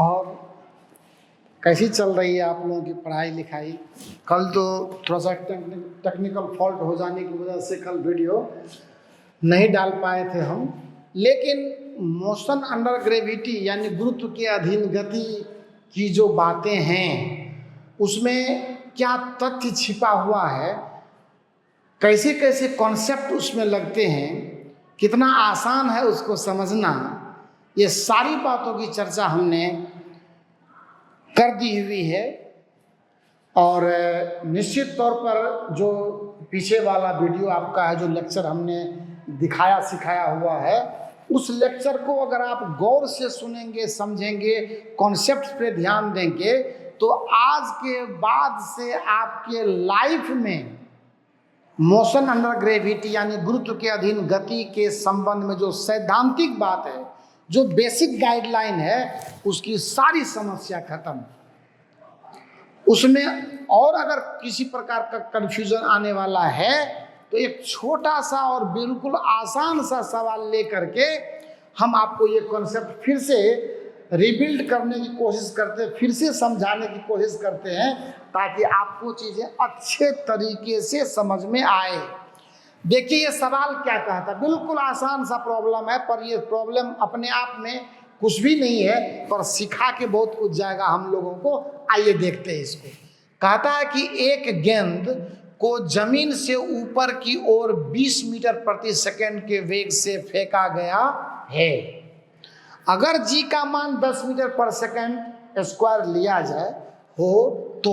और कैसी चल रही है आप लोगों की पढ़ाई लिखाई? कल तो थोड़ा सा टेक्निकल फॉल्ट हो जाने की वजह से कल वीडियो नहीं डाल पाए थे हम, लेकिन मोशन अंडर ग्रेविटी यानी गुरुत्व के अधीन गति की जो बातें हैं उसमें क्या तथ्य छिपा हुआ है, कैसे कैसे कॉन्सेप्ट उसमें लगते हैं, कितना आसान है उसको समझना, ये सारी बातों की चर्चा हमने कर दी हुई है। और निश्चित तौर पर जो पीछे वाला वीडियो आपका है, जो लेक्चर हमने दिखाया सिखाया हुआ है, उस लेक्चर को अगर आप गौर से सुनेंगे, समझेंगे, कॉन्सेप्ट पे ध्यान देंगे, तो आज के बाद से आपके लाइफ में मोशन अंडर ग्रेविटी यानी गुरुत्व के अधीन गति के संबंध में जो सैद्धांतिक बात है, जो बेसिक गाइडलाइन है, उसकी सारी समस्या खत्म। उसमें और अगर किसी प्रकार का कंफ्यूजन आने वाला है तो एक छोटा सा और बिल्कुल आसान सा सवाल लेकर के हम आपको ये कॉन्सेप्ट फिर से रिबिल्ड करने की कोशिश करते हैं, फिर से समझाने की कोशिश करते हैं, ताकि आपको चीज़ें अच्छे तरीके से समझ में आए। देखिए ये सवाल क्या कहता है, बिल्कुल आसान सा प्रॉब्लम है, पर ये प्रॉब्लम अपने आप में कुछ भी नहीं है, पर सिखा के बहुत कुछ जाएगा हम लोगों को। आइए देखते हैं इसको। कहता है कि एक गेंद को जमीन से ऊपर की ओर 20 मीटर प्रति सेकंड के वेग से फेंका गया है। अगर जी का मान 10 मीटर पर सेकंड स्क्वायर लिया जाए हो तो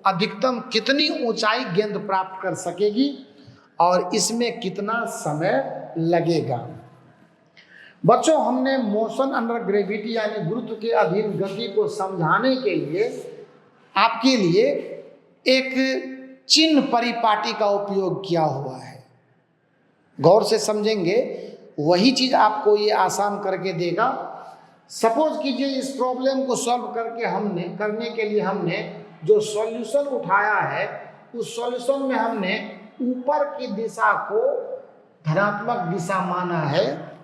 अधिकतम कितनी ऊंचाई गेंद प्राप्त कर सकेगी और इसमें कितना समय लगेगा? बच्चों, हमने मोशन अंडर ग्रेविटी यानी गुरुत्व के अधीन गति को समझाने के लिए आपके लिए एक चिन्ह परिपाटी का उपयोग किया हुआ है। गौर से समझेंगे, वही चीज आपको ये आसान करके देगा। सपोज कीजिए इस प्रॉब्लम को सॉल्व करने के लिए हमने जो सॉल्यूशन उठाया है, उस सॉल्यूशन में हमने ऊपर की दिशा को धनात्मक दिशा माना है,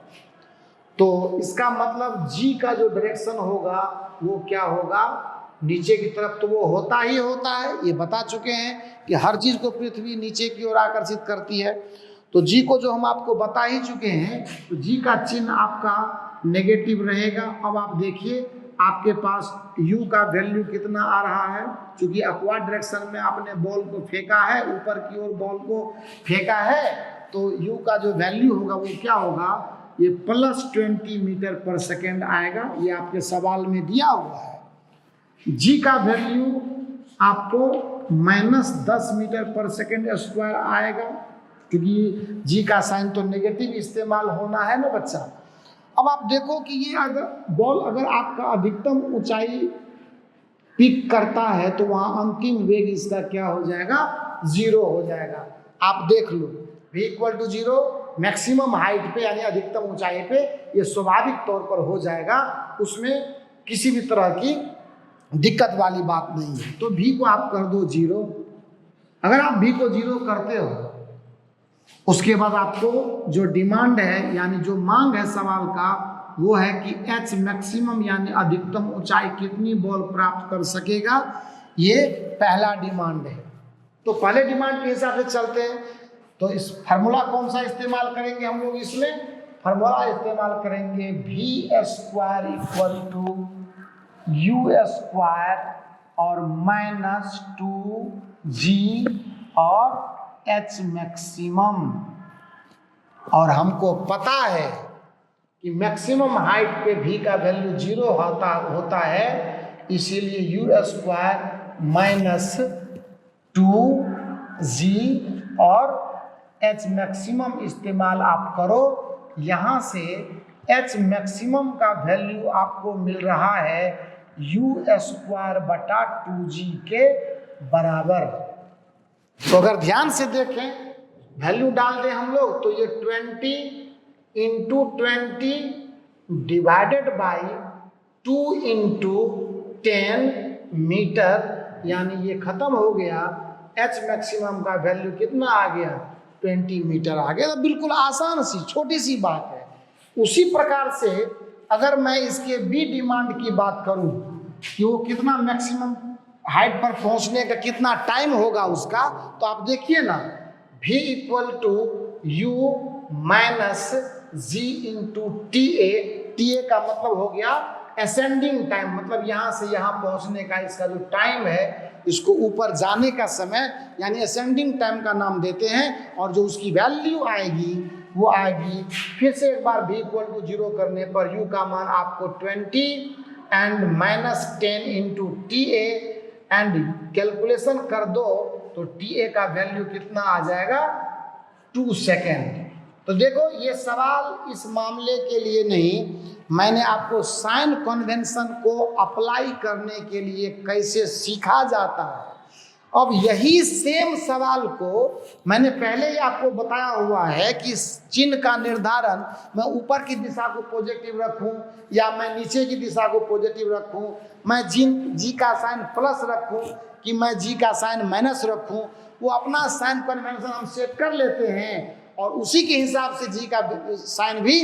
तो इसका मतलब जी का जो डायरेक्शन होगा वो क्या होगा? नीचे की तरफ तो वो होता ही होता है, ये बता चुके हैं कि हर चीज को पृथ्वी नीचे की ओर आकर्षित करती है। तो जी को जो हम आपको बता ही चुके हैं, तो जी का चिन्ह आपका नेगेटिव रहेगा। अब आप देखिए आपके पास u का वैल्यू कितना आ रहा है, क्योंकि अपवर्ड डायरेक्शन में आपने बॉल को फेंका है, ऊपर की ओर बॉल को फेंका है, तो u का जो वैल्यू होगा वो क्या होगा? ये +20 मीटर पर सेकेंड आएगा। ये आपके सवाल में दिया हुआ है। जी का वैल्यू आपको -10 मीटर पर सेकेंड स्क्वायर आएगा, क्योंकि जी का साइन तो नेगेटिव इस्तेमाल होना है ना बच्चा। अब आप देखो कि ये अगर बॉल अगर आपका अधिकतम ऊंचाई पिक करता है तो वहां अंतिम वेग इसका क्या हो जाएगा? 0 हो जाएगा। आप देख लो, v = 0 मैक्सिमम हाइट पे यानी अधिकतम ऊंचाई पे ये स्वाभाविक तौर पर हो जाएगा, उसमें किसी भी तरह की दिक्कत वाली बात नहीं है। तो v को आप कर दो 0। अगर आप v को 0 करते हो, उसके बाद आपको जो डिमांड है यानी जो मांग है सवाल का, वो है कि h मैक्सिमम यानी अधिकतम ऊंचाई कितनी बॉल प्राप्त कर सकेगा, ये पहला डिमांड है। तो पहले डिमांड के हिसाब से चलते हैं। तो इस फार्मूला कौन सा इस्तेमाल करेंगे हम लोग? इसमें फार्मूला इस्तेमाल करेंगे v² = u² और -2g और h मैक्सिमम। और हमको पता है कि मैक्सिमम हाइट पे v का वैल्यू 0 होता है, इसीलिए u² -2g और h मैक्सिमम इस्तेमाल आप करो। यहाँ से h मैक्सिमम का वैल्यू आपको मिल रहा है u²/2g के बराबर। तो अगर ध्यान से देखें, वैल्यू डाल दें हम लोग, तो ये 20 × 20 डिवाइडेड बाई 2 × 10 मीटर, यानी ये खत्म हो गया। h मैक्सिमम का वैल्यू कितना आ गया? 20 मीटर आ गया। तो बिल्कुल आसान सी छोटी सी बात है। उसी प्रकार से अगर मैं इसके बी डिमांड की बात करूं कि वो कितना मैक्सिमम हाइट पर पहुंचने का कितना टाइम होगा उसका, तो आप देखिए ना, v equal to u minus g into t a का मतलब हो गया असेंडिंग टाइम, मतलब यहाँ से यहाँ पहुँचने का इसका जो टाइम है, इसको ऊपर जाने का समय, यानी असेंडिंग टाइम का नाम देते हैं। और जो उसकी वैल्यू आएगी वो आएगी, फिर से एक बार v इक्वल टू 0 करने पर u का मान आपको 20 and minus 10 into T and calculation कर दो तो टी का वैल्यू कितना आ जाएगा, 2 सेकेंड। तो देखो ये सवाल इस मामले के लिए नहीं, मैंने आपको साइन कन्वेंशन को अप्लाई करने के लिए कैसे सीखा जाता है। अब यही सेम सवाल को मैंने पहले ही आपको बताया हुआ है कि चिन्ह का निर्धारण मैं ऊपर की दिशा को पॉजिटिव रखूं या मैं नीचे की दिशा को पॉजिटिव रखूं, मैं जी का साइन प्लस रखूं कि मैं जी का साइन माइनस रखूं, वो अपना साइन कन्वेंशन हम सेट कर लेते हैं और उसी के हिसाब से जी का साइन भी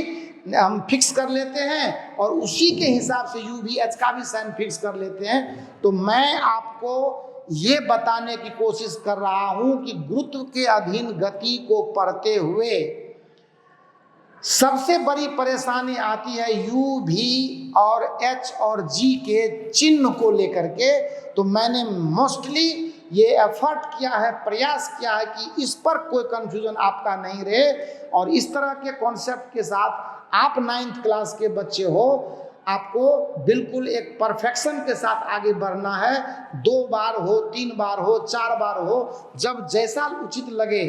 हम फिक्स कर लेते हैं और उसी के हिसाब से यू भी एच का भी साइन फिक्स कर लेते हैं। तो मैं आपको ये बताने की कोशिश कर रहा हूं कि गुरुत्व के अधीन गति को पढ़ते हुए सबसे बड़ी परेशानी आती है यू भी और एच और जी के चिन्ह को लेकर के। तो मैंने मोस्टली ये एफर्ट किया है, प्रयास किया है कि इस पर कोई कंफ्यूजन आपका नहीं रहे और इस तरह के कॉन्सेप्ट के साथ आप 9th क्लास के बच्चे हो, आपको बिल्कुल एक परफेक्शन के साथ आगे बढ़ना है। 2 बार हो, 3 बार हो, 4 बार हो, जब जैसा उचित लगे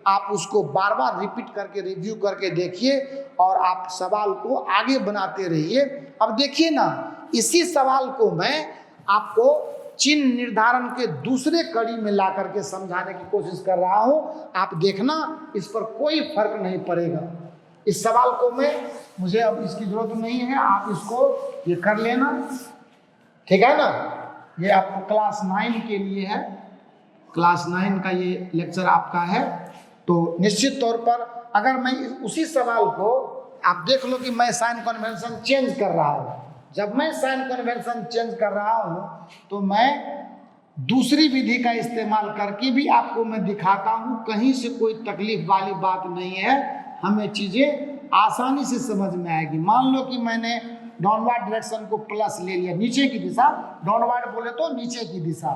आप उसको बार बार रिपीट करके रिव्यू करके देखिए और आप सवाल को आगे बनाते रहिए। अब देखिए ना, इसी सवाल को मैं आपको चिन्ह निर्धारण के दूसरे कड़ी में ला करके समझाने की कोशिश कर रहा हूं। आप देखना, इस पर कोई फर्क नहीं पड़ेगा। इस सवाल को मुझे अब इसकी जरूरत नहीं है, आप इसको ये कर लेना, ठीक है ना। ये आपको क्लास 9 के लिए है, क्लास 9 का ये लेक्चर आपका है। तो निश्चित तौर पर अगर मैं उसी सवाल को, आप देख लो कि मैं साइन कन्वेंशन चेंज कर रहा हूँ, जब मैं साइन कन्वेंशन चेंज कर रहा हूँ तो मैं दूसरी विधि का इस्तेमाल करके भी आपको मैं दिखाता हूँ। कहीं से कोई तकलीफ वाली बात नहीं है, हमें चीज़ें आसानी से समझ में आएगी। मान लो कि मैंने डाउनवर्ड डायरेक्शन को प्लस ले लिया, नीचे की दिशा, डाउनवर्ड बोले तो नीचे की दिशा,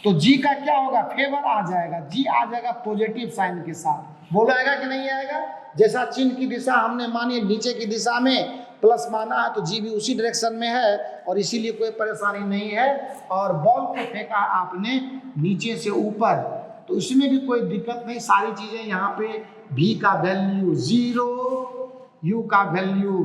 तो जी का क्या होगा, फेवर आ जाएगा, जी आ जाएगा पॉजिटिव साइन के साथ। बोलाएगा कि नहीं आएगा? जैसा चिन्ह की दिशा हमने मानी नीचे की दिशा में प्लस माना है तो जी भी उसी डायरेक्शन में है और इसीलिए कोई परेशानी नहीं है। और बॉल को फेंका आपने नीचे से ऊपर, तो इसमें भी कोई दिक्कत नहीं, सारी चीज़ें यहाँ पे v का वैल्यू 0, u का वैल्यू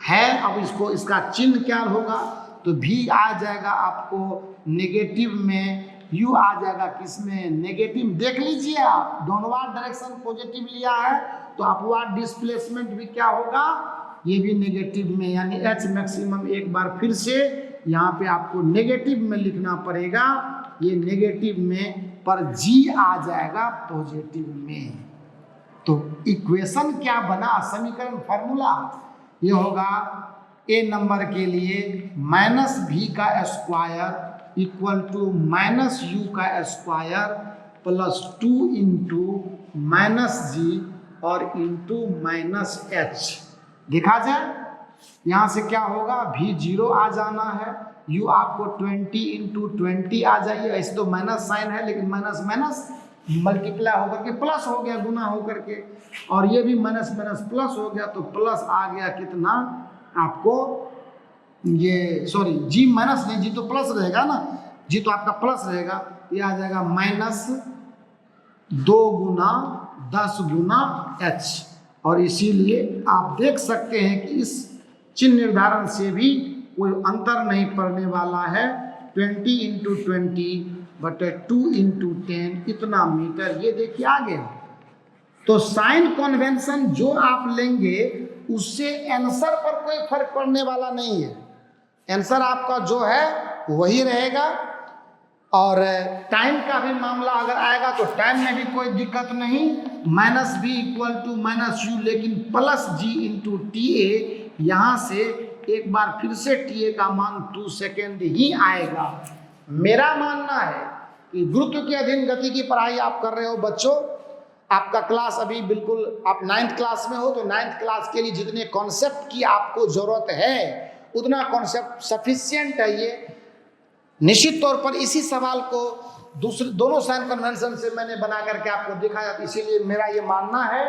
है। अब इसका चिन्ह क्या होगा, तो v आ जाएगा आपको नेगेटिव में, u आ जाएगा किसमें, नेगेटिव। देख लीजिए आप, डाउनवर्ड डायरेक्शन पॉजिटिव लिया है तो अपवर्ड डिस्प्लेसमेंट भी क्या होगा, ये भी नेगेटिव में, यानी h मैक्सिमम एक बार फिर से यहाँ पे आपको नेगेटिव में लिखना पड़ेगा, ये नेगेटिव में, पर g आ जाएगा पॉजिटिव में। तो इक्वेशन क्या बना, समीकरण फार्मूला ये होगा a नंबर के लिए माइनस v का square equal to minus u का स्क्वायर प्लस 2 इंटू माइनस जी और इंटू माइनस h। देखा जाए यहाँ से क्या होगा, v 0 आ जाना है, u आपको 20 इंटू 20 आ जाइए। ऐसे तो माइनस साइन है लेकिन माइनस माइनस मल्टीप्लाई होकर के प्लस हो गया, गुना होकर के, और ये भी माइनस माइनस प्लस हो गया, तो प्लस आ गया कितना आपको, ये सॉरी जी माइनस नहीं, जी तो प्लस रहेगा ना, जी तो आपका प्लस रहेगा, ये आ जाएगा माइनस 2 गुना 10 गुना h। और इसीलिए आप देख सकते हैं कि इस चिन्ह निर्धारण से भी कोई अंतर नहीं पड़ने वाला है। 20 इंटू 20 बटे 2 इंटू 10 इतना मीटर, ये देखिए आ गया। तो साइन कन्वेंशन जो आप लेंगे उससे आंसर पर कोई फर्क पड़ने वाला नहीं है, आंसर आपका जो है वही रहेगा। और टाइम का भी मामला अगर आएगा तो टाइम में भी कोई दिक्कत नहीं, minus v equal to minus u, लेकिन plus g into t a, यहाँ से एक बार फिर से TA का मान 2 सेकेंड ही आएगा। मेरा मानना है कि गुरुत्व के अधीन गति की पढ़ाई आप कर रहे हो बच्चों, आपका क्लास अभी बिल्कुल, आप 9th क्लास में हो, तो 9th क्लास के लिए जितने कॉन्सेप्ट की आपको जरूरत है उतना कॉन्सेप्ट सफिशिएंट है। ये निश्चित तौर पर इसी सवाल को दोनों साइन कन्वेंशन से मैंने बना करके आपको दिखाया, इसीलिए मेरा ये मानना है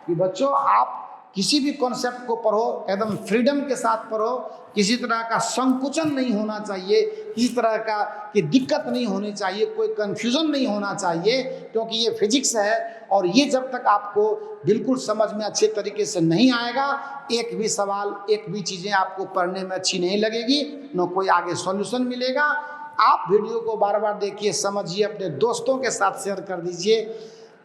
कि बच्चों आप किसी भी कॉन्सेप्ट को पढ़ो एकदम फ्रीडम के साथ पढ़ो, किसी तरह का संकुचन नहीं होना चाहिए, किसी तरह का कि दिक्कत नहीं होनी चाहिए, कोई कंफ्यूजन नहीं होना चाहिए, क्योंकि ये फिजिक्स है और ये जब तक आपको बिल्कुल समझ में अच्छे तरीके से नहीं आएगा, एक भी सवाल, एक भी चीज़ें आपको पढ़ने में अच्छी नहीं लगेगी, न कोई आगे सॉल्यूशन मिलेगा। आप वीडियो को बार बार देखिए, समझिए, अपने दोस्तों के साथ शेयर कर दीजिए,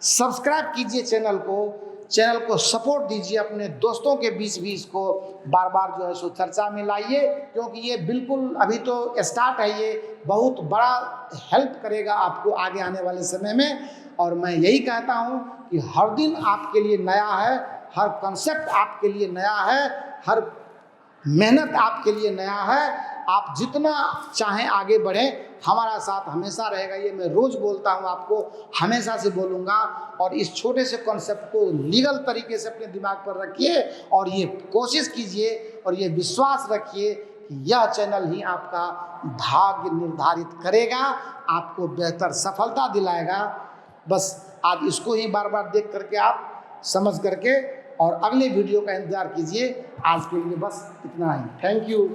सब्सक्राइब कीजिए चैनल को सपोर्ट दीजिए, अपने दोस्तों के बीच भी इसको बार बार जो है सो चर्चा में लाइए, क्योंकि ये बिल्कुल अभी तो स्टार्ट है, ये बहुत बड़ा हेल्प करेगा आपको आगे आने वाले समय में। और मैं यही कहता हूँ कि हर दिन आपके लिए नया है, हर कॉन्सेप्ट आपके लिए नया है, हर मेहनत आपके लिए नया है। आप जितना चाहें आगे बढ़ें, हमारा साथ हमेशा रहेगा, ये मैं रोज़ बोलता हूँ, आपको हमेशा से बोलूँगा। और इस छोटे से कॉन्सेप्ट को लीगल तरीके से अपने दिमाग पर रखिए और ये कोशिश कीजिए और ये विश्वास रखिए कि यह चैनल ही आपका भाग्य निर्धारित करेगा, आपको बेहतर सफलता दिलाएगा। बस आज इसको ही बार बार देख करके आप समझ करके और अगले वीडियो का इंतज़ार कीजिए। आज के लिए बस इतना ही। Thank you.